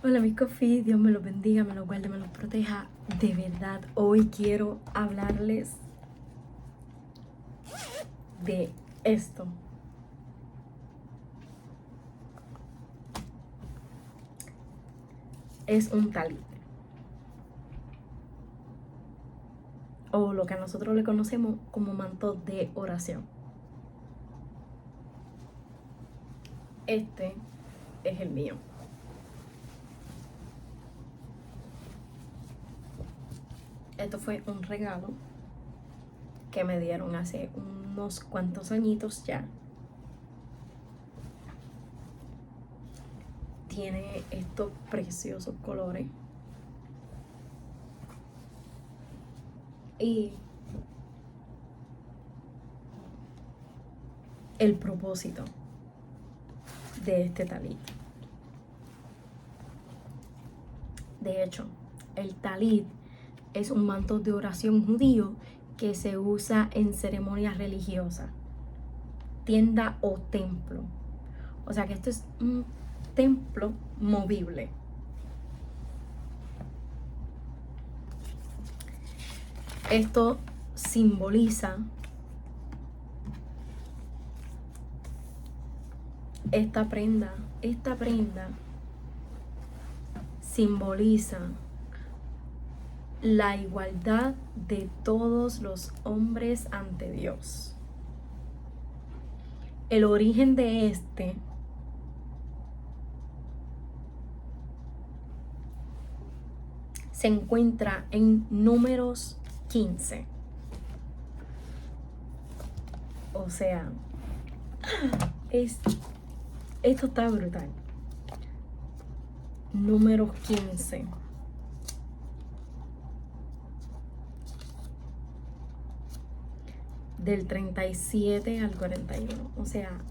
Hola mis coffee, Dios me los bendiga, me los guarde, me los proteja. De verdad, hoy quiero hablarles de esto. Es un talit, o lo que a nosotros le conocemos como manto de oración. Este es el mío. Esto fue un regalo que me dieron hace unos cuantos añitos ya. Tiene estos preciosos colores. Y el propósito de este talit. De hecho, el talit es un manto de oración judío que se usa en ceremonias religiosas, tienda o templo. O sea que esto es un templo movible. Esto simboliza esta prenda simboliza la igualdad de todos los hombres ante Dios. El origen de este se encuentra en Números 15. O sea, esto está brutal. Números 15. Del 37 al 41. O sea,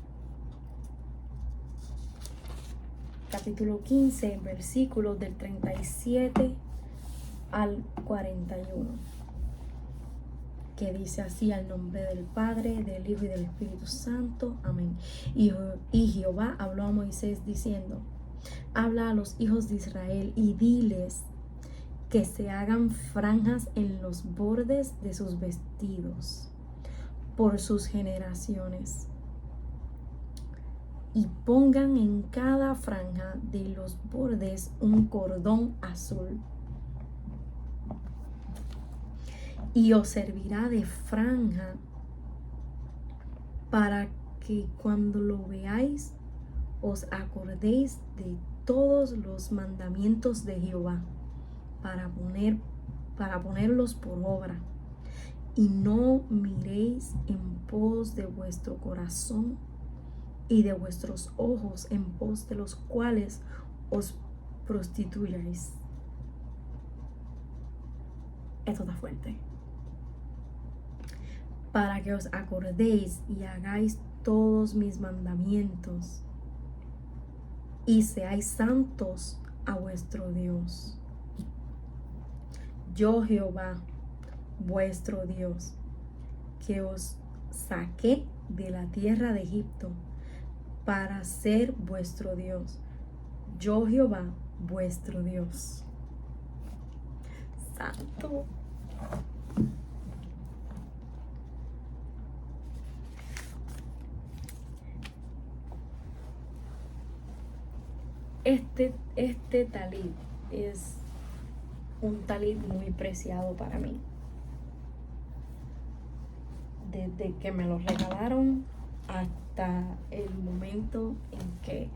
capítulo 15, versículos del 37 al 41. Que dice así: al nombre del Padre, del Hijo y del Espíritu Santo. Amén. Y Jehová habló a Moisés diciendo: habla a los hijos de Israel y diles que se hagan franjas en los bordes de sus vestidos por sus generaciones, y pongan en cada franja de los bordes un cordón azul, y os servirá de franja para que cuando lo veáis os acordéis de todos los mandamientos de Jehová, para ponerlos por obra, y no miréis en pos de vuestro corazón y de vuestros ojos en pos de los cuales os prostituyáis. Esto está fuerte. Para que os acordéis y hagáis todos mis mandamientos y seáis santos a vuestro Dios. Yo, Jehová, vuestro Dios, que os saqué de la tierra de Egipto para ser vuestro Dios. Yo, Jehová, vuestro Dios. Santo. Este talit es un talit muy preciado para mí. Desde que me lo regalaron hasta el momento en que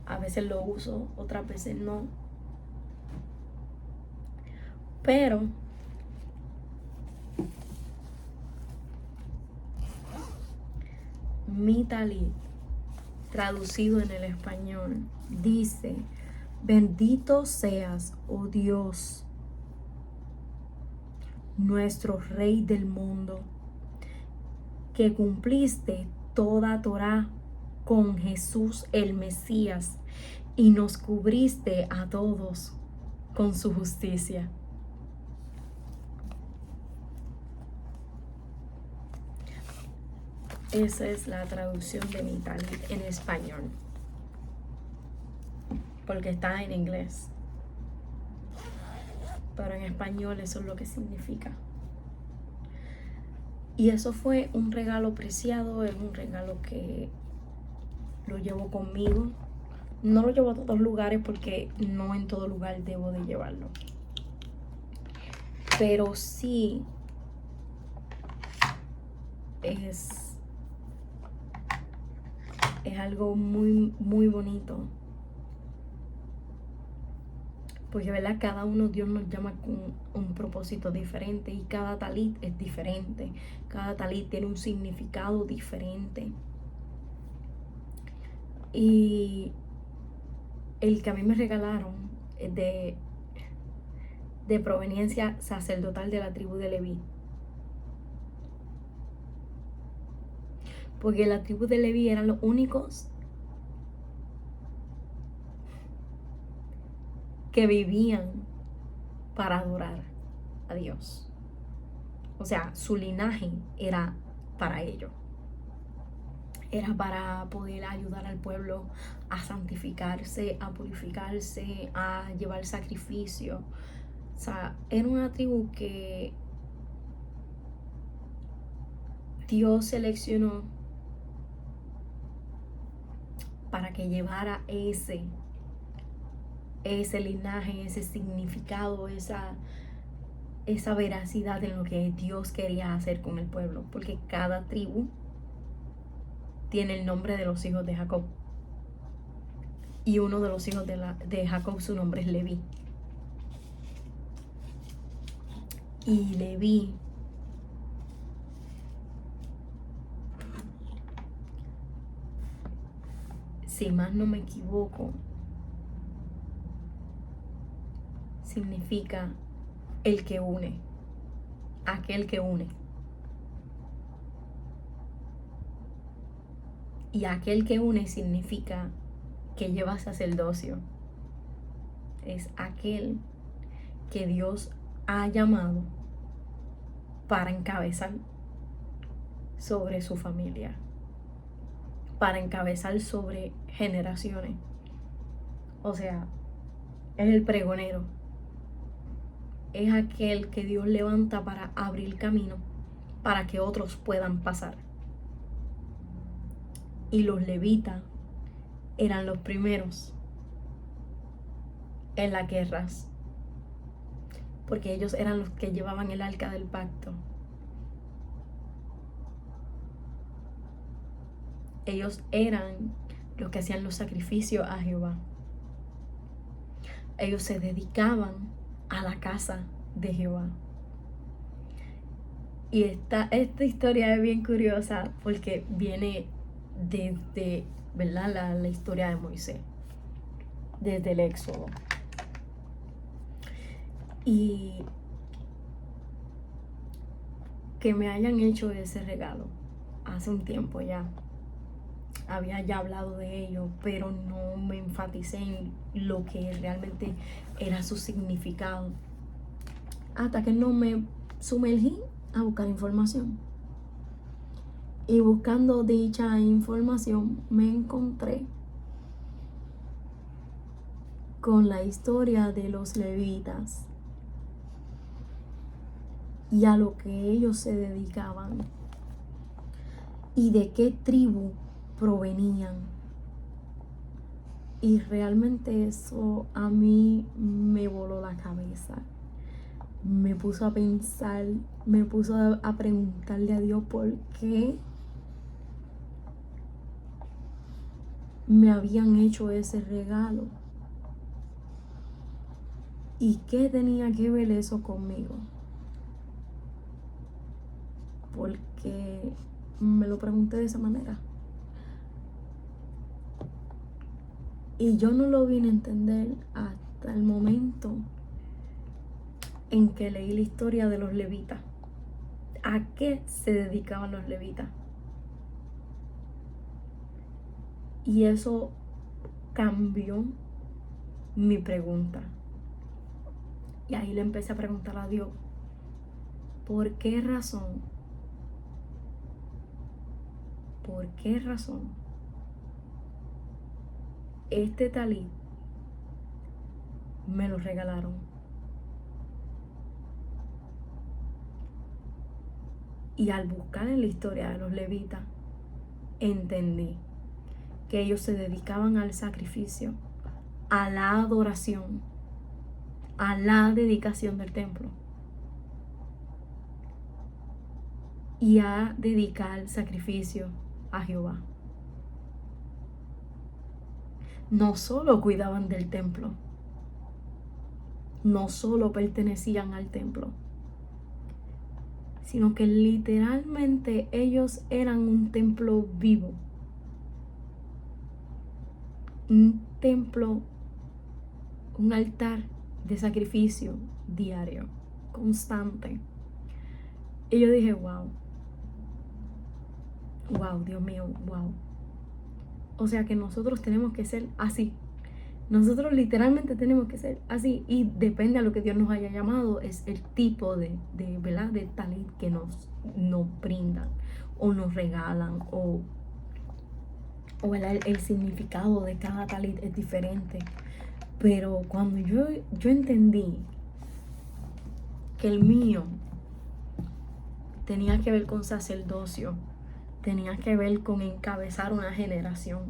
a veces lo uso, otras veces no. Pero mi talit, traducido en el español, dice: bendito seas, oh Dios, nuestro Rey del mundo, que cumpliste toda Torá con Jesús el Mesías y nos cubriste a todos con su justicia. Esa es la traducción de mi talit en español, porque está en inglés. pero en español eso es lo que significa. Y eso fue un regalo preciado, es un regalo que lo llevo conmigo. No lo llevo a todos lugares porque no en todo lugar debo de llevarlo. Pero sí es algo muy, muy bonito. Porque, ¿verdad? Cada uno Dios nos llama con un propósito diferente y cada talit es diferente. Cada talit tiene un significado diferente. Y el que a mí me regalaron es de proveniencia sacerdotal de la tribu de Leví. Porque la tribu de Leví eran los únicos que vivían para adorar a Dios. O sea, su linaje era para ello. Era para poder ayudar al pueblo a santificarse, a purificarse, a llevar sacrificio. O sea, era una tribu que Dios seleccionó para que llevara ese linaje, ese significado, esa veracidad en lo que Dios quería hacer con el pueblo. Porque cada tribu tiene el nombre de los hijos de Jacob. Y uno de los hijos de Jacob, su nombre es Leví. Y Leví si más no me equivoco, significa el que une, aquel que une. Y aquel que une significa que lleva sacerdocio. Es aquel que Dios ha llamado para encabezar sobre su familia, para encabezar sobre generaciones. O sea, es el pregonero. Es aquel que Dios levanta para abrir camino para que otros puedan pasar. Y los levitas eran los primeros en las guerras, porque ellos eran los que llevaban el arca del pacto. Ellos eran los que hacían los sacrificios a Jehová. Ellos se dedicaban a la casa de Jehová. Y esta historia es bien curiosa porque viene desde, ¿verdad? La historia de Moisés, desde el Éxodo. Y que me hayan hecho ese regalo hace un tiempo ya. Había ya hablado de ello, pero no me enfaticé en lo que realmente era su significado. Hasta que no me sumergí a buscar información. Y buscando dicha información me encontré con la historia de los levitas y a lo que ellos se dedicaban y de qué tribu provenían. Y realmente eso a mí me voló la cabeza. Me puso a pensar, me puso a preguntarle a Dios por qué me habían hecho ese regalo. ¿Y qué tenía que ver eso conmigo? Porque me lo pregunté de esa manera. Y yo no lo vine a entender hasta el momento en que leí la historia de los levitas. ¿A qué se dedicaban los levitas? Y eso cambió mi pregunta. Y ahí le empecé a preguntar a Dios, ¿por qué razón? ¿Por qué razón este talit me lo regalaron? Y al buscar en la historia de los levitas, entendí que ellos se dedicaban al sacrificio, a la adoración, a la dedicación del templo y a dedicar sacrificio a Jehová. No solo cuidaban del templo, no solo pertenecían al templo, sino que literalmente ellos eran un templo vivo, un templo, un altar de sacrificio diario, constante. Y yo dije, wow, Dios mío, wow. O sea que nosotros tenemos que ser así. Nosotros literalmente tenemos que ser así. Y depende a lo que Dios nos haya llamado, es el tipo ¿verdad? De talit que nos brindan o nos regalan o el significado de cada talit es diferente. Pero cuando yo entendí que el mío tenía que ver con sacerdocio, tenía que ver con encabezar una generación,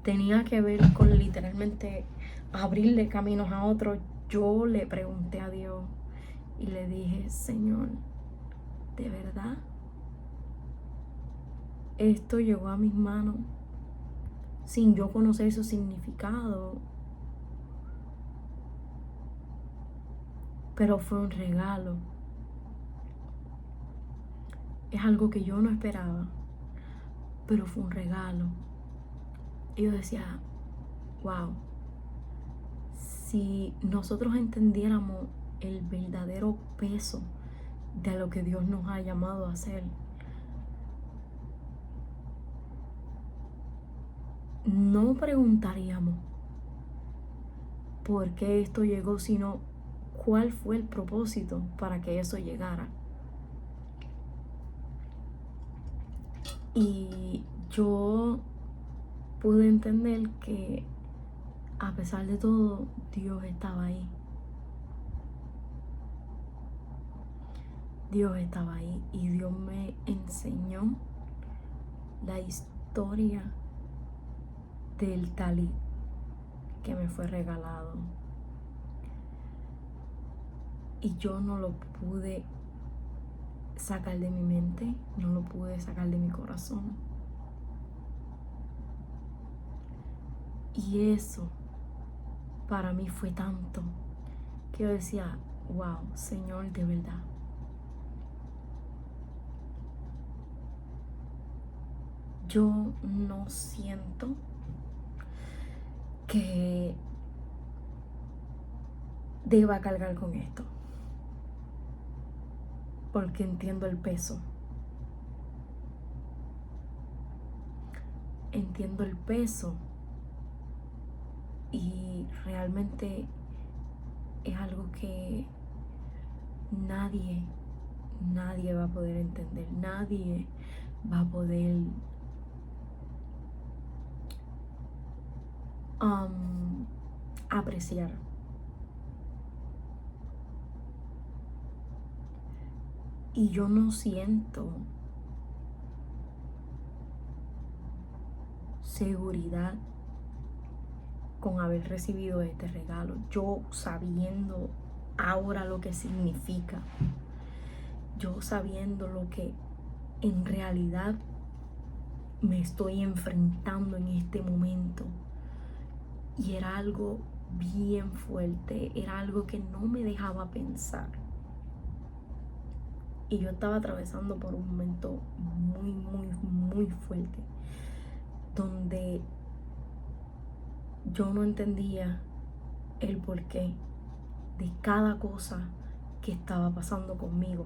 tenía que ver con literalmente abrirle caminos a otros, yo le pregunté a Dios y le dije, Señor, ¿de verdad esto llegó a mis manos sin yo conocer su significado? Pero fue un regalo. Es algo que yo no esperaba, pero fue un regalo. Y yo decía, wow, si nosotros entendiéramos el verdadero peso de lo que Dios nos ha llamado a hacer, no preguntaríamos por qué esto llegó, sino cuál fue el propósito para que eso llegara. Y yo pude entender que a pesar de todo, Dios estaba ahí. Dios estaba ahí y Dios me enseñó la historia del talit que me fue regalado. Y yo no lo pude sacar de mi mente, no lo pude sacar de mi corazón. Y eso para mí fue tanto que yo decía, wow, Señor, de verdad. Yo no siento que deba cargar con esto, porque entiendo el peso. Entiendo el peso y realmente es algo que nadie va a poder entender, nadie va a poder apreciar. Y yo no siento seguridad con haber recibido este regalo, yo sabiendo ahora lo que significa, yo sabiendo lo que en realidad me estoy enfrentando en este momento. Y era algo bien fuerte, era algo que no me dejaba pensar. Y yo estaba atravesando por un momento muy, muy, muy fuerte, donde yo no entendía el porqué de cada cosa que estaba pasando conmigo,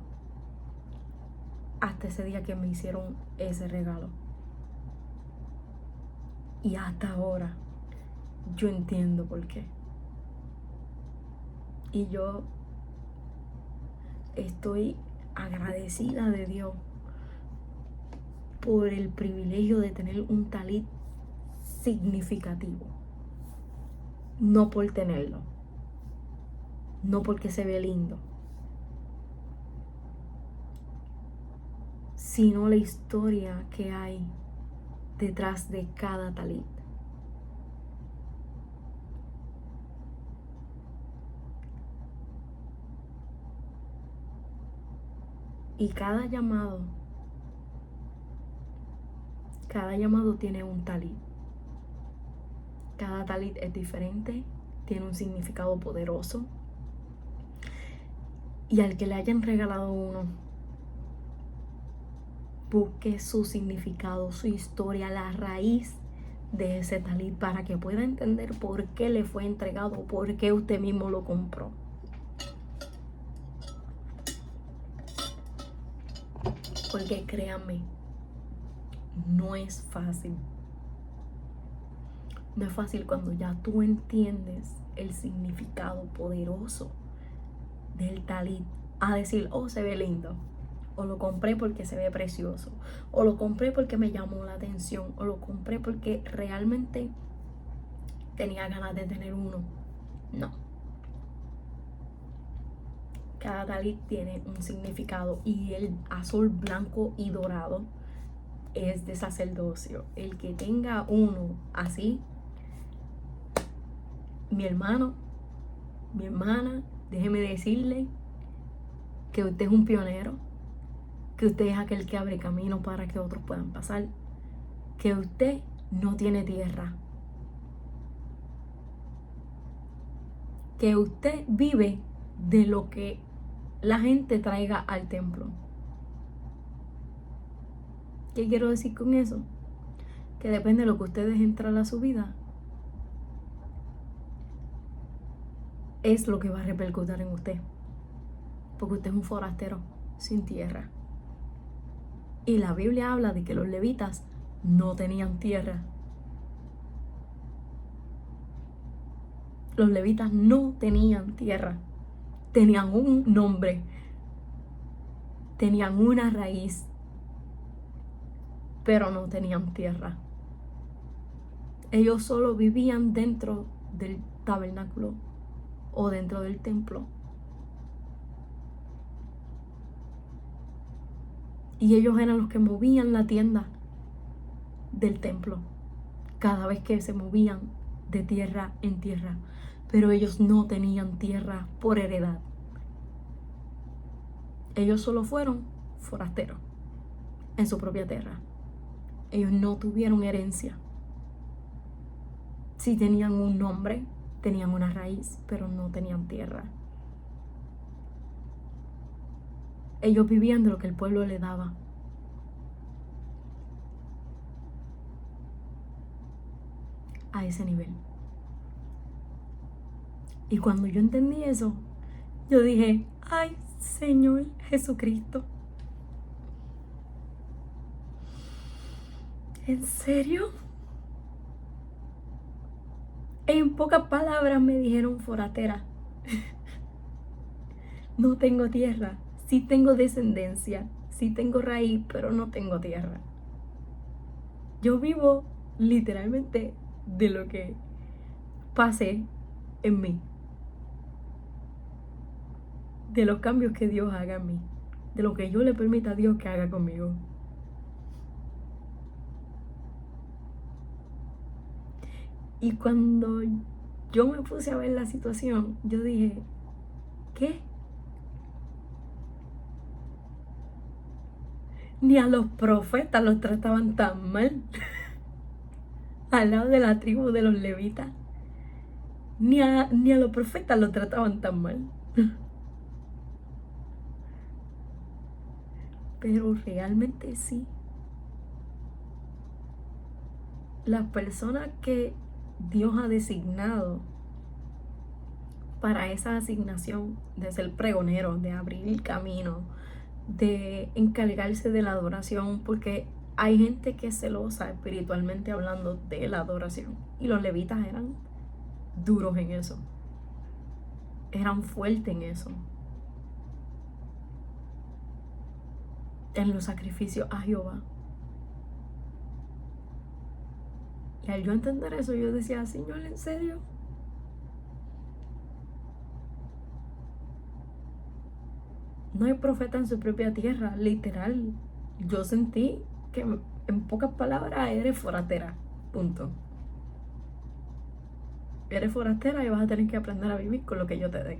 hasta ese día que me hicieron ese regalo. Y hasta ahora yo entiendo por qué. Y yo estoy agradecida de Dios por el privilegio de tener un talit significativo. No por tenerlo, no porque se ve lindo, sino la historia que hay detrás de cada talit. Y cada llamado tiene un talit. Cada talit es diferente, tiene un significado poderoso. Y al que le hayan regalado uno, busque su significado, su historia, la raíz de ese talit para que pueda entender por qué le fue entregado, por qué usted mismo lo compró. Porque créanme, no es fácil. No es fácil cuando ya tú entiendes el significado poderoso del talit, a decir, oh, se ve lindo, o lo compré porque se ve precioso, o lo compré porque me llamó la atención, o lo compré porque realmente tenía ganas de tener uno. No. Cada talit tiene un significado y el azul, blanco y dorado es de sacerdocio. El que tenga uno así, mi hermano, mi hermana, déjeme decirle que usted es un pionero, que usted es aquel que abre camino para que otros puedan pasar, que usted no tiene tierra, que usted vive de lo que la gente traiga al templo. ¿Qué quiero decir con eso? Que depende de lo que usted deje entrar a su vida, es lo que va a repercutir en usted. Porque usted es un forastero sin tierra. Y la Biblia habla de que los levitas no tenían tierra. Los levitas no tenían tierra. Tenían un nombre. Tenían una raíz. Pero no tenían tierra. Ellos solo vivían dentro del tabernáculo o dentro del templo. Y ellos eran los que movían la tienda del templo cada vez que se movían de tierra en tierra. Pero ellos no tenían tierra por heredad. Ellos solo fueron forasteros en su propia tierra. Ellos no tuvieron herencia. Sí tenían un nombre, tenían una raíz, pero no tenían tierra. Ellos vivían de lo que el pueblo le daba. A ese nivel. Y cuando yo entendí eso, yo dije, ay, Señor Jesucristo, ¿en serio? En pocas palabras me dijeron forastera. No tengo tierra, sí tengo descendencia, sí tengo raíz, pero no tengo tierra. Yo vivo literalmente de lo que pase en mí, de los cambios que Dios haga en mí, de lo que yo le permita a Dios que haga conmigo. Y cuando yo me puse a ver la situación, yo dije, ¿qué? Ni a los profetas los trataban tan mal. Al lado de la tribu de los levitas. Ni a los profetas los trataban tan mal. Pero realmente sí. Las personas que Dios ha designado para esa asignación de ser pregonero, de abrir el camino, de encargarse de la adoración, porque hay gente que es celosa espiritualmente hablando de la adoración, y los levitas eran duros en eso, eran fuertes en eso, en los sacrificios a Jehová. Y al yo entender eso, yo decía, Señor, ¿en serio? No hay profeta en su propia tierra, literal. yo sentí que, en pocas palabras, eres forastera, punto. Eres forastera y vas a tener que aprender a vivir con lo que yo te dé.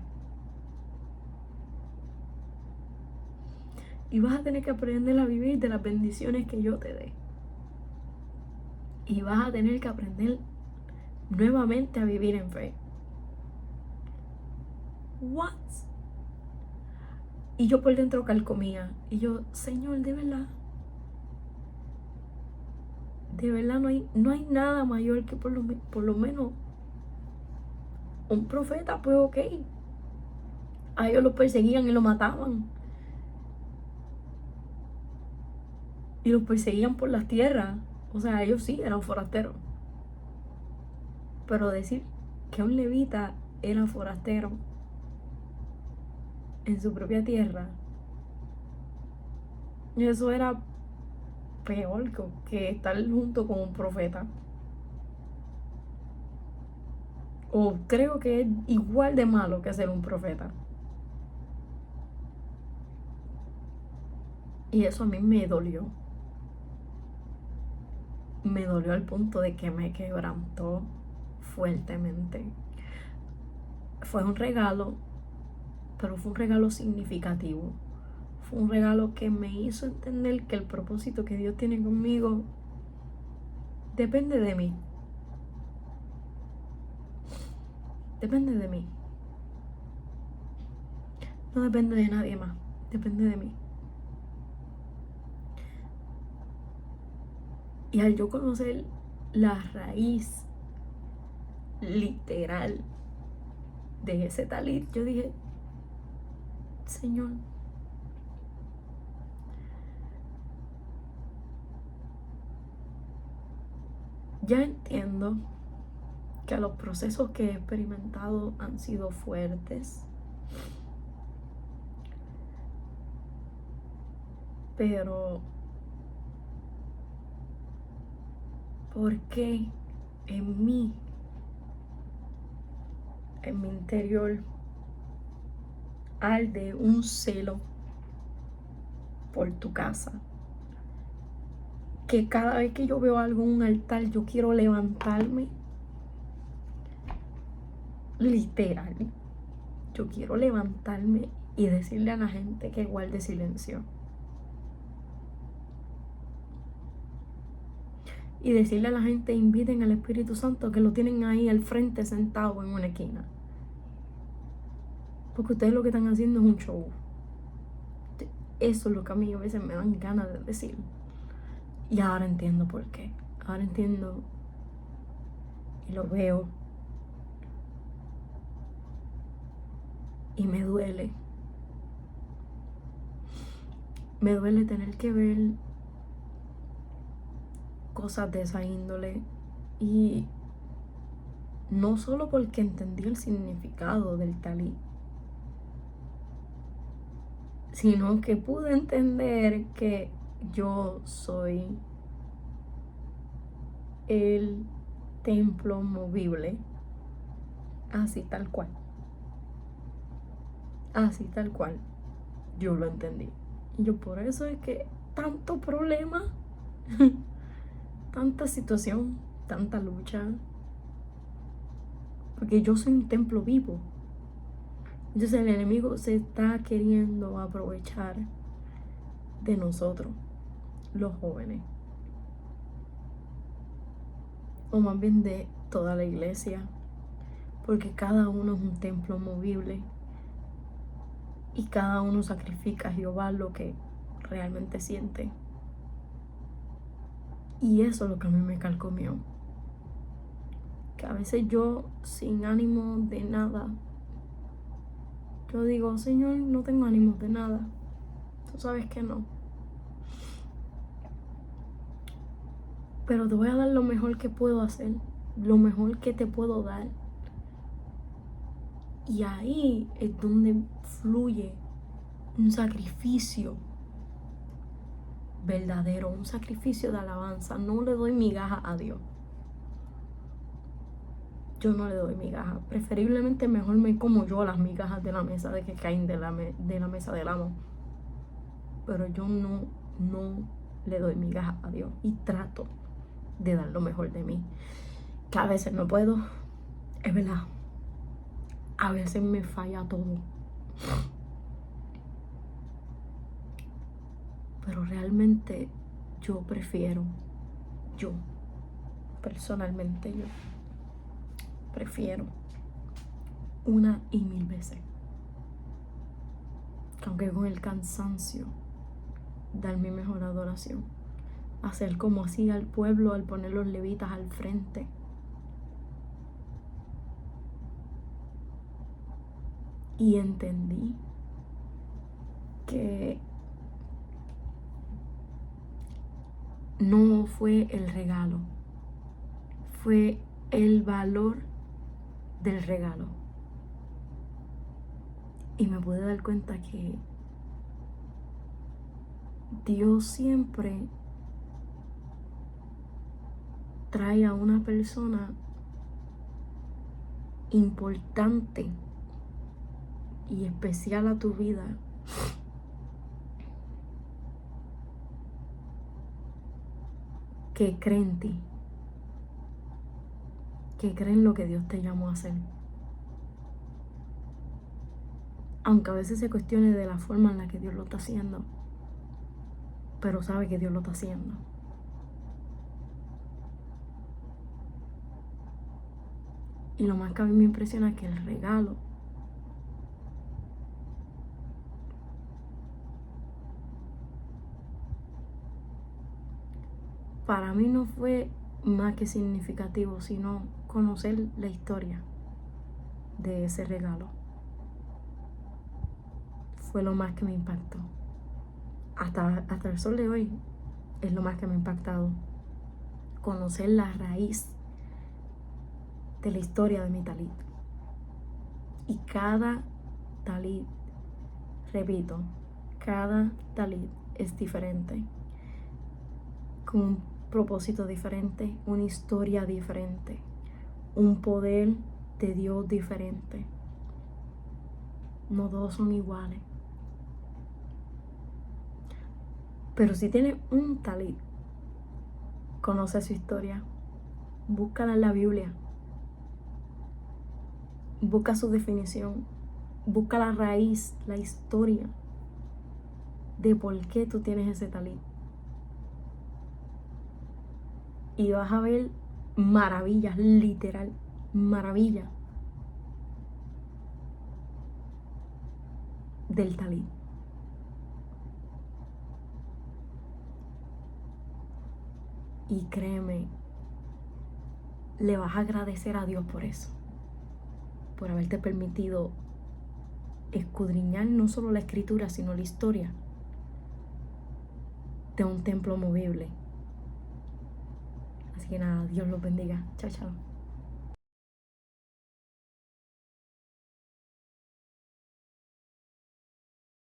Y vas a tener que aprender a vivir de las bendiciones que yo te dé. Y vas a tener que aprender nuevamente a vivir en fe. What? Y yo por dentro calcomía. Y yo, Señor, de verdad no hay nada mayor que por lo menos un profeta. Pues ok, a ellos los perseguían y los mataban, y los perseguían por las tierras. O sea, ellos sí eran forasteros, pero decir que un levita era forastero en su propia tierra, eso era peor que estar junto con un profeta. O creo que es igual de malo que ser un profeta. Y eso a mí me dolió. Me dolió al punto de que me quebrantó fuertemente. Fue un regalo, pero fue un regalo significativo. Fue un regalo que me hizo entender que el propósito que Dios tiene conmigo depende de mí. Depende de mí. No depende de nadie más. Depende de mí. Y al yo conocer la raíz literal de ese talit, yo dije, Señor, ya entiendo que los procesos que he experimentado han sido fuertes, pero ¿por qué en mi interior arde un celo por tu casa? Que cada vez que yo veo algo en un altar, yo quiero levantarme. Literal, yo quiero levantarme y decirle a la gente que guarde silencio. Y decirle a la gente, inviten al Espíritu Santo, que lo tienen ahí al frente sentado en una esquina. Porque ustedes lo que están haciendo es un show. Eso es lo que a mí a veces me dan ganas de decir. Y ahora entiendo por qué. Ahora entiendo y lo veo. Y me duele. Me duele tener que ver cosas de esa índole. Y no solo porque entendí el significado del talit, sino que pude entender que yo soy el templo movible, así tal cual. Así tal cual. Yo lo entendí. Y yo por eso es que tanto problema, tanta situación, tanta lucha. Porque yo soy un templo vivo. Entonces el enemigo se está queriendo aprovechar de nosotros, los jóvenes. O más bien de toda la iglesia. Porque cada uno es un templo movible. Y cada uno sacrifica a Jehová lo que realmente siente. Y eso es lo que a mí me carcomió. Que a veces yo, sin ánimo de nada, yo digo, Señor, no tengo ánimo de nada. Tú sabes que no. Pero te voy a dar lo mejor que puedo hacer. Lo mejor que te puedo dar. Y ahí es donde fluye un sacrificio verdadero, un sacrificio de alabanza. No le doy migaja a Dios. Yo no le doy migaja. Preferiblemente mejor me como yo las migajas de la mesa de que caen de la mesa del amo. Pero yo no no le doy migajas a Dios y trato de dar lo mejor de mí. Que a veces no puedo, es verdad. A veces me falla todo. Pero realmente yo personalmente yo prefiero una y mil veces, que aunque con el cansancio, dar mi mejor adoración, hacer como hacía el pueblo al poner los levitas al frente. Y entendí que no fue el regalo, fue el valor del regalo. Y me pude dar cuenta que Dios siempre trae a una persona importante y especial a tu vida que cree en ti, que cree en lo que Dios te llamó a hacer. Aunque a veces se cuestione de la forma en la que Dios lo está haciendo, pero sabe que Dios lo está haciendo. Y lo más que a mí me impresiona es que el regalo para mí no fue más que significativo, sino conocer la historia de ese regalo. Fue lo más que me impactó. Hasta el sol de hoy es lo más que me ha impactado. Conocer la raíz de la historia de mi talit. Y cada talit, repito, cada talit es diferente, con un propósito diferente, una historia diferente, un poder de Dios diferente. No todos son iguales. Pero si tienes un talit, conoce su historia, búscala en la Biblia, busca su definición, busca la raíz, la historia de por qué tú tienes ese talit. Y vas a ver maravillas, literal, maravillas del talit. Y créeme, le vas a agradecer a Dios por eso, por haberte permitido escudriñar no solo la escritura, sino la historia de un templo movible. Así que nada, Dios los bendiga. Chao, chao.